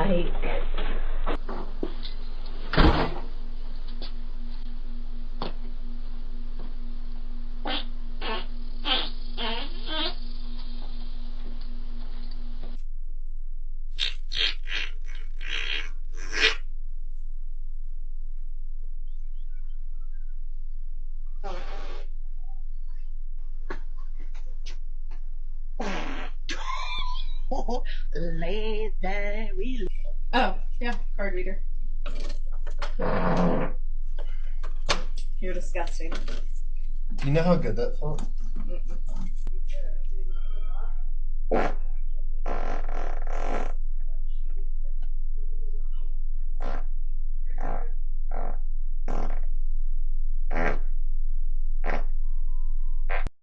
like. Legendary. Oh, yeah, card reader. You're disgusting. You know how good that felt? Mm-mm.